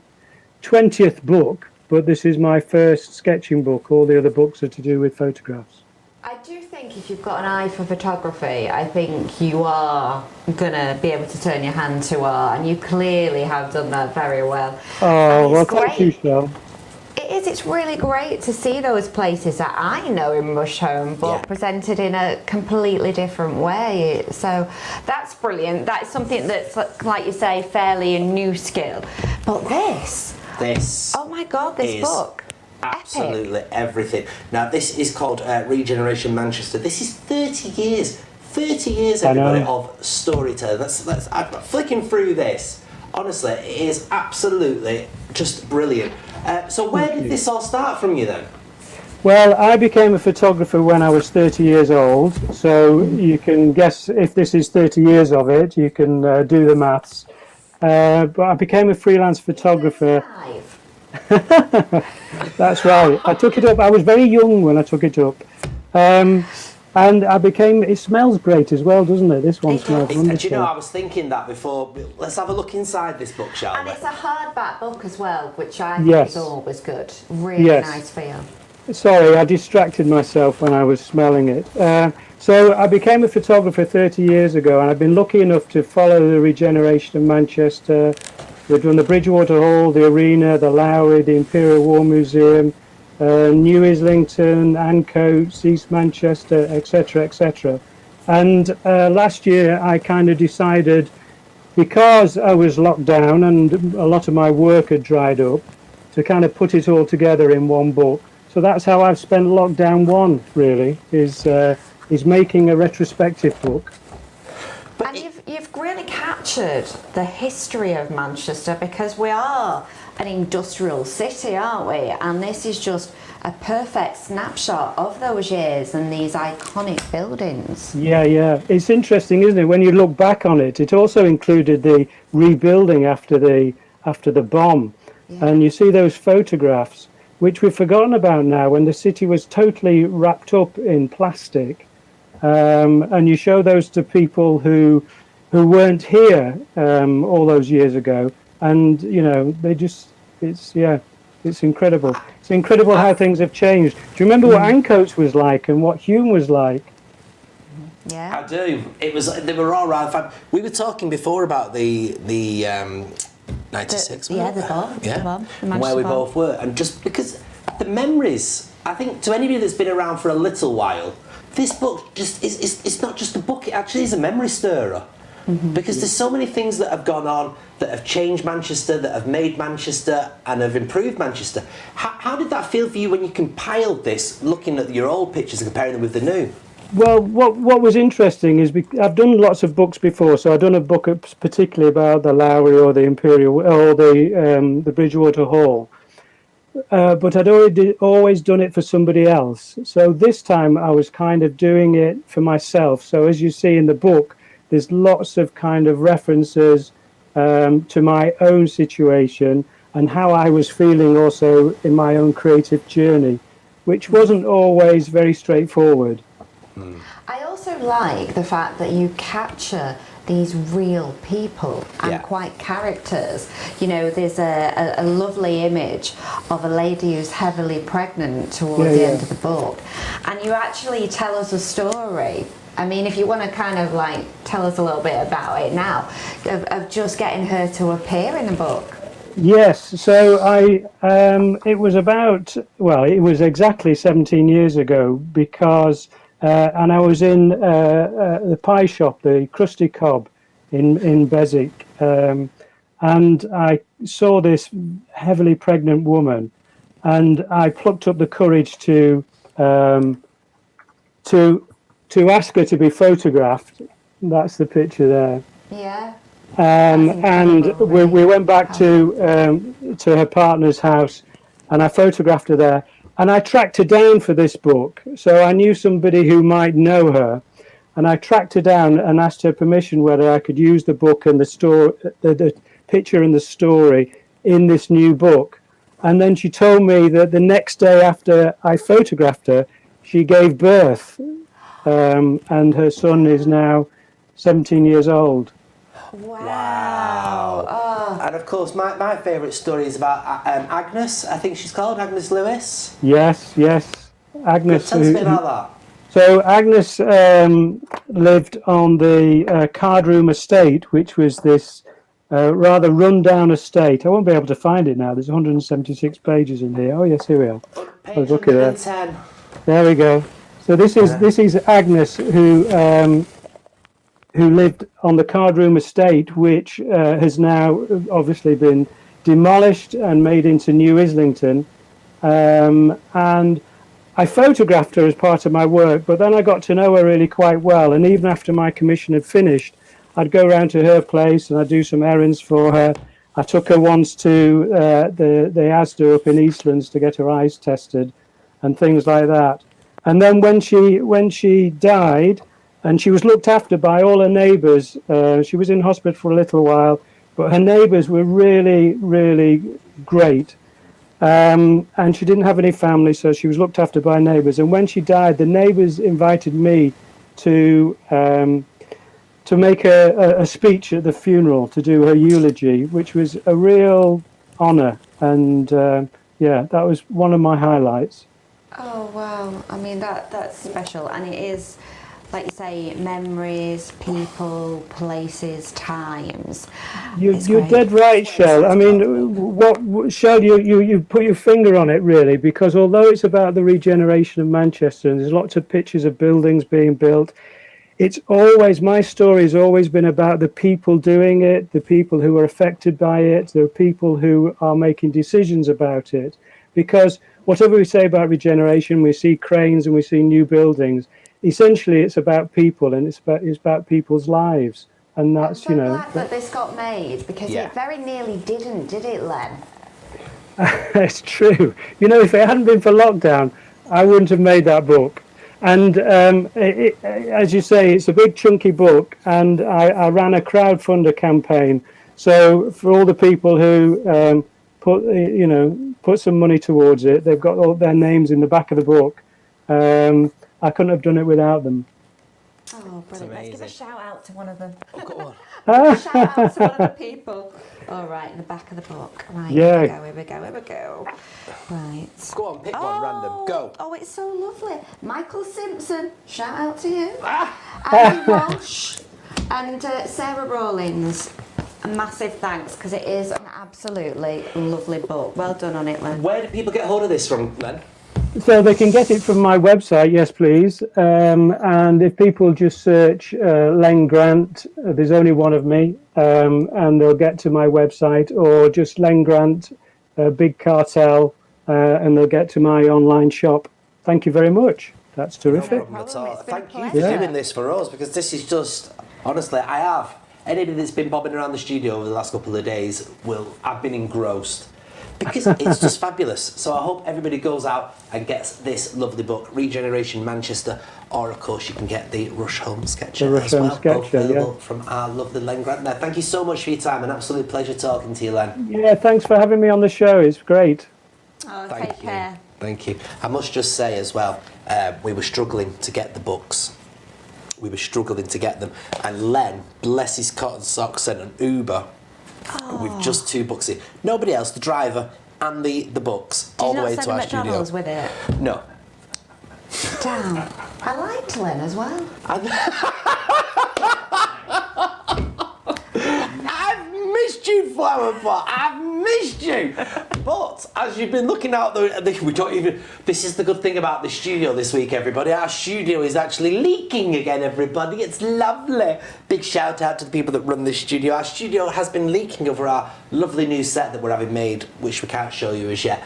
J: 20th book, but this is my first sketching book. All the other books are to do with photographs.
D: I do think if you've got an eye for photography, I think you are going to be able to turn your hand to art, and you clearly have done that very well.
J: Oh, well, thank you, Shel.
D: It is, it's really great to see those places that I know in Rusholme, but presented in a completely different way. So that's brilliant. That's something that's, like you say, fairly a new skill. But this, oh my God, this book.
C: Absolutely everything. Now, this is called Regeneration Manchester. This is 30 years, everybody, of storytelling. I'm flicking through this. Honestly, it is absolutely just brilliant. So where did this all start from you then?
J: Well, I became a photographer when I was 30 years old. So you can guess if this is 30 years of it, you can do the maths. But I became a freelance photographer. That's right. I took it up. I was very young when I took it up. And I became, it smells great as well, doesn't it? This one smells wonderful.
C: Do you know, I was thinking that before. Let's have a look inside this book, shall we?
D: And it's a hardback book as well, which I think is always good. Really nice feel.
J: Sorry, I distracted myself when I was smelling it. So I became a photographer 30 years ago, and I've been lucky enough to follow the regeneration of Manchester. We've done the Bridgewater Hall, the Arena, the Lowry, the Imperial War Museum, New Islington, Ancoats, East Manchester, etc., etc. And last year I kind of decided, because I was locked down and a lot of my work had dried up, to kind of put it all together in one book. So that's how I've spent lockdown one, really, is making a retrospective book.
D: And you've really captured the history of Manchester, because we are an industrial city, aren't we? And this is just a perfect snapshot of those years and these iconic buildings.
J: Yeah. It's interesting, isn't it? When you look back on it, it also included the rebuilding after the bomb. Yeah. And you see those photographs, which we've forgotten about now, when the city was totally wrapped up in plastic. And you show those to people who weren't here all those years ago, and you know, they just, it's incredible. It's incredible how things have changed. Do you remember what Ancoats was like and what Hume was like?
D: Yeah,
C: I do. They were all right. We were talking before about the 96.
D: The bomb. The
C: where we both were, and just because the memories, I think, to anybody that's been around for a little while, this book just it's not just a book, it actually is a memory stirrer. Because there's so many things that have gone on that have changed Manchester, that have made Manchester and have improved Manchester. How did that feel for you when you compiled this, looking at your old pictures and comparing them with the new?
J: Well, what was interesting is I've done lots of books before, so I've done a book particularly about the Lowry or the Imperial or the Bridgewater Hall, but I'd always done it for somebody else. So this time I was kind of doing it for myself. So as you see in the book, there's lots of kind of references to my own situation and how I was feeling also in my own creative journey, which wasn't always very straightforward.
D: I also like the fact that you capture these real people and quite characters. You know, there's a lovely image of a lady who's heavily pregnant towards the end of the book, and you actually tell us a story. I mean, if you want to kind of like tell us a little bit about it now, of just getting her to appear in the book.
J: Yes, so it was exactly 17 years ago because, and I was in the pie shop, the Krusty Cob in Beswick, and I saw this heavily pregnant woman, and I plucked up the courage to ask her to be photographed. That's the picture there.
D: Yeah.
J: And we went back to her partner's house, and I photographed her there. And I tracked her down for this book, so I knew somebody who might know her, and I tracked her down and asked her permission whether I could use the book and the picture and the story in this new book. And then she told me that the next day after I photographed her, she gave birth. And her son is now 17 years old.
D: Wow. Oh.
C: And of course, my favourite story is about Agnes, I think she's called, Agnes Lewis.
J: Yes. Agnes.
C: Tell us a bit about that.
J: So Agnes lived on the Cardroom Estate, which was this rather run-down estate. I won't be able to find it now. There's 176 pages in here. Oh, yes, here we are.
C: Page
J: look at that.
C: 110.
J: There we go. So this is Agnes who lived on the Cardroom Estate, which has now obviously been demolished and made into New Islington. And I photographed her as part of my work, but then I got to know her really quite well. And even after my commission had finished, I'd go round to her place and I'd do some errands for her. I took her once to the Asda up in Eastlands to get her eyes tested and things like that. And then when she died, and she was looked after by all her neighbours, she was in hospital for a little while, but her neighbours were really, really great. And she didn't have any family, so she was looked after by neighbours. And when she died, the neighbours invited me to make a speech at the funeral, to do her eulogy, which was a real honour. And that was one of my highlights.
D: Oh wow! I mean that's special, and it is, like you say, memories, people, places, times.
J: You're dead right, Shel. I mean, Shel, you put your finger on it really, because although it's about the regeneration of Manchester, and there's lots of pictures of buildings being built, my story has always been about the people doing it, the people who are affected by it, the people who are making decisions about it, because whatever we say about regeneration, we see cranes and we see new buildings. Essentially, it's about people, and it's about people's lives, and that's
D: I'm so glad that this got made, because it very nearly didn't, did it, Len?
J: It's true. You know, if it hadn't been for lockdown, I wouldn't have made that book. And as you say, it's a big chunky book, and I ran a crowdfunder campaign. So for all the people who put some money towards it, they've got all their names in the back of the book. I couldn't have done it without them.
D: Oh, brilliant. Let's give a shout out to one of them.
C: Oh, go on.
D: Shout out to one of the people. All right, in the back of the book. Right,
J: yeah.
D: Here we go. Right.
C: Go on, pick one random. Go.
D: Oh, it's so lovely. Michael Simpson, shout out to you. Andy Walsh and Sarah Rawlins. A massive thanks, because it is an absolutely lovely book. Well done on it, Len.
C: Where do people get hold of this from, Len?
J: So they can get it from my website, yes, please. And if people just search Len Grant, there's only one of me, and they'll get to my website, or just Len Grant, Big Cartel, and they'll get to my online shop. Thank you very much. That's terrific.
C: No problem at all. Thank you for doing this for us, because this is just, honestly, anybody that's been bobbing around the studio over the last couple of days I've been engrossed. Because it's just fabulous. So I hope everybody goes out and gets this lovely book, Regeneration Manchester, or of course you can get the Rush Home Sketcher as well, both available from our lovely Len Grant there. Thank you so much for your time, an absolute pleasure talking to you, Len.
J: Yeah, thanks for having me on the show, it's great.
D: Oh, take care.
C: Thank you. I must just say as well, we were struggling to get the books. We were struggling to get them, and Len, bless his cotton socks, sent an Uber with just 2 books in. Nobody else, the driver and the books, all the way to our studio. Did you not send a McDonald's
D: with it?
C: No.
D: Damn. I liked Len as well.
C: I've missed you, Flower Pot. I've missed you. But as you've been looking out, this is the good thing about the studio this week, everybody. Our studio is actually leaking again, everybody. It's lovely. Big shout out to the people that run this studio. Our studio has been leaking over our lovely new set that we're having made, which we can't show you as yet.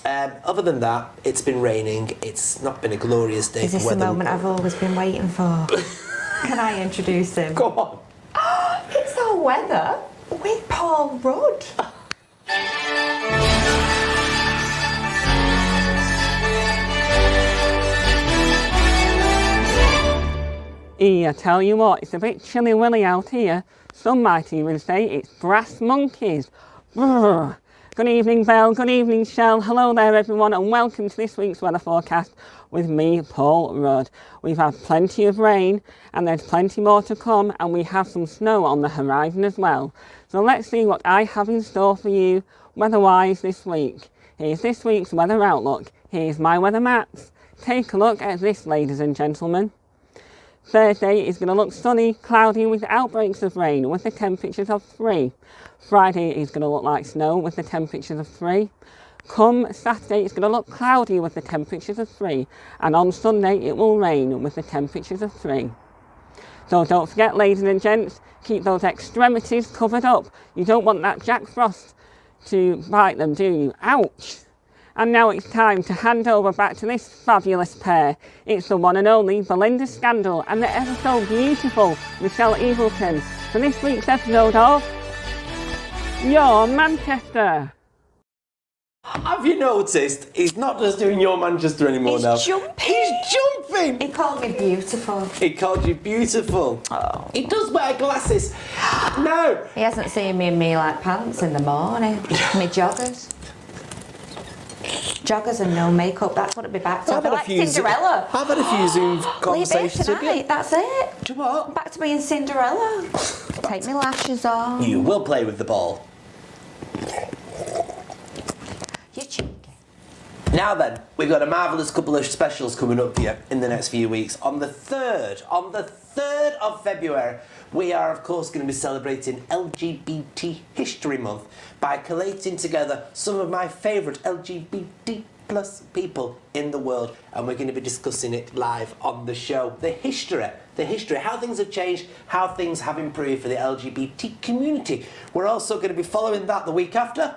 C: Other than that, it's been raining. It's not been a glorious day.
D: Is this the moment I've always been waiting for? Can I introduce him?
C: Go on.
D: It's our weather with Paul Rudd.
K: I tell you what, it's a bit chilly willy out here. Some might even say it's brass monkeys. Brr. Good evening, Belle. Good evening, Shel. Hello there, everyone, and welcome to this week's weather forecast with me, Paul Rudd. We've had plenty of rain, and there's plenty more to come, and we have some snow on the horizon as well. So let's see what I have in store for you weather-wise this week. Here's this week's weather outlook. Here's my weather maps. Take a look at this, ladies and gentlemen. Thursday is going to look sunny, cloudy with outbreaks of rain with the temperatures of 3. Friday is going to look like snow with the temperatures of 3. Come Saturday, it's going to look cloudy with the temperatures of 3. And on Sunday, it will rain with the temperatures of 3. So don't forget, ladies and gents, keep those extremities covered up. You don't want that Jack Frost to bite them, do you? Ouch! And now it's time to hand over back to this fabulous pair. It's the one and only Belinda Scandal and the ever so beautiful Michelle Eagleton for this week's episode of Your Manchester.
C: Have you noticed he's not just doing Your Manchester anymore now?
D: He's jumping.
C: He's jumping.
D: He called me beautiful.
C: He called you beautiful.
D: Oh.
C: He does wear glasses. No.
D: He hasn't seen me in me like pants in the morning. Me joggers. Joggers and no makeup, that's what it'd be back to. I'd be like Cinderella.
C: I've had a few Zoom conversations with you.
D: That's it.
C: Do what?
D: Back to being Cinderella. Take me lashes off.
C: You will play with the ball.
D: You cheeky.
C: Now then, we've got a marvellous couple of specials coming up for you in the next few weeks. On the 3rd of February, we are of course going to be celebrating LGBT History Month by collating together some of my favourite LGBT plus people in the world, and we're going to be discussing it live on the show. The history, how things have changed, how things have improved for the LGBT community. We're also going to be following that the week after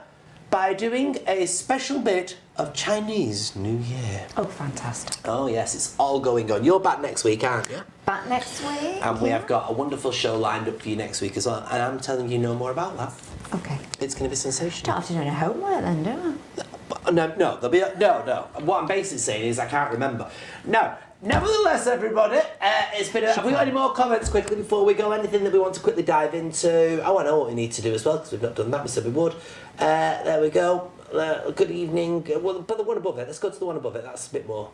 C: by doing a special bit of Chinese New Year.
D: Oh, fantastic.
C: Oh yes, it's all going on. You're back next week, aren't you?
D: Back next week.
C: And we have got a wonderful show lined up for you next week as well, and I'm telling you no more about that.
D: Okay.
C: It's going to be sensational.
D: Don't have to do any homework then, do I?
C: No, there'll be no. What I'm basically saying is I can't remember. No. Nevertheless, everybody, it's been. Have we got any more comments quickly before we go? Anything that we want to quickly dive into? Oh, I know what we need to do as well because we've not done that. We said we would. There we go. Good evening. Well, but the one above it. Let's go to the one above it. That's a bit more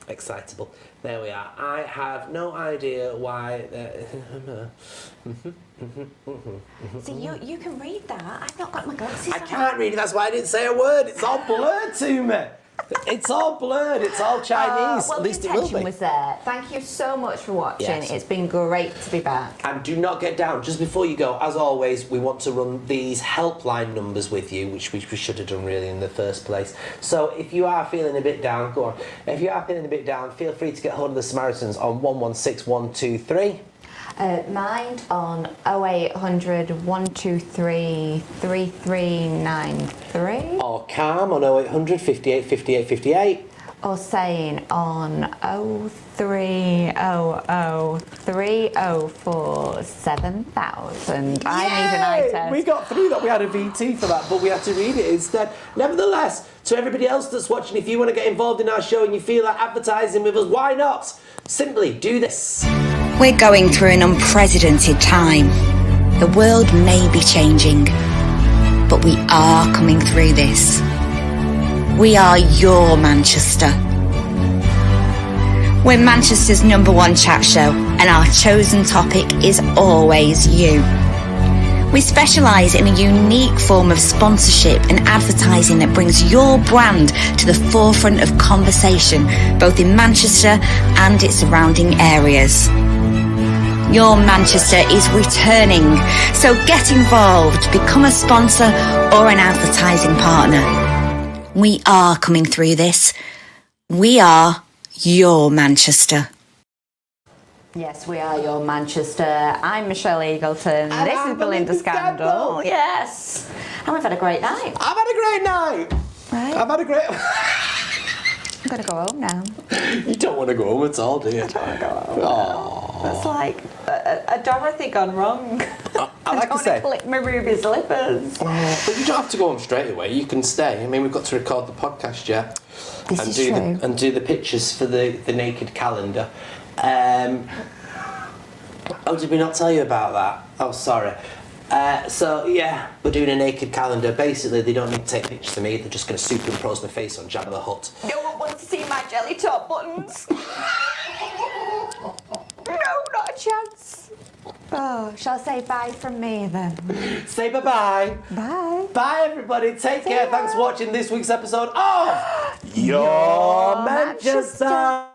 C: excitable. There we are. I have no idea why.
D: See, you can read that. I've not got my glasses on.
C: I can't read it. That's why I didn't say a word. It's all blurred to me. It's all blurred. It's all Chinese.
D: Well,
C: At least
D: the
C: it will
D: intention
C: be.
D: was there. Thank you so much for watching.
C: Yes.
D: It's been great to be back.
C: And do not get down. Just before you go, as always, we want to run these helpline numbers with you, which we should have done really in the first place. So if you are feeling a bit down, go on. If you are feeling a bit down, feel free to get hold of the Samaritans on 116123.
D: Mine on 0800 123 3393.
C: Or Calm on 0800 58 58 58.
D: Or Sane on 0300 304 7000. I need an eye test.
C: We got through that. We had a VT for that, but we had to read it instead. Nevertheless, to everybody else that's watching, if you want to get involved in our show and you feel like advertising with us, why not? Simply do this.
L: We're going through an unprecedented time. The world may be changing, but we are coming through this. We are your Manchester. We're Manchester's #1 chat show, and our chosen topic is always you. We specialise in a unique form of sponsorship and advertising that brings your brand to the forefront of conversation, both in Manchester and its surrounding areas. Your Manchester is returning, so get involved, become a sponsor or an advertising partner. We are coming through this. We are your Manchester.
D: Yes, we are your Manchester. I'm Michelle Eagleton.
C: And
D: This
C: I'm
D: is Belinda Scandal. Yes. And we've had a great night.
C: I've had a great night.
D: Right.
C: I've had a great...
D: I'm going to go home now.
C: You don't want to go home at all, do you?
D: I don't want to go home. It's like a Dorothy gone wrong.
C: I like to say...
D: Lick my ruby slippers.
C: But you don't have to go home straight away. You can stay. I mean, we've got to record the podcast, yeah?
D: This is true.
C: And do the pictures for the naked calendar. Oh, did we not tell you about that? Oh, sorry. So, yeah, we're doing a naked calendar. Basically, they don't need to take pictures of me. They're just going to superimpose my face on Jabba the Hutt.
D: No one wants to see my jelly top buttons. No, not a chance. Oh, shall I say bye from me then?
C: Say bye-bye.
D: Bye.
C: Bye, everybody. Take care. Thanks for watching this week's episode of Your Manchester.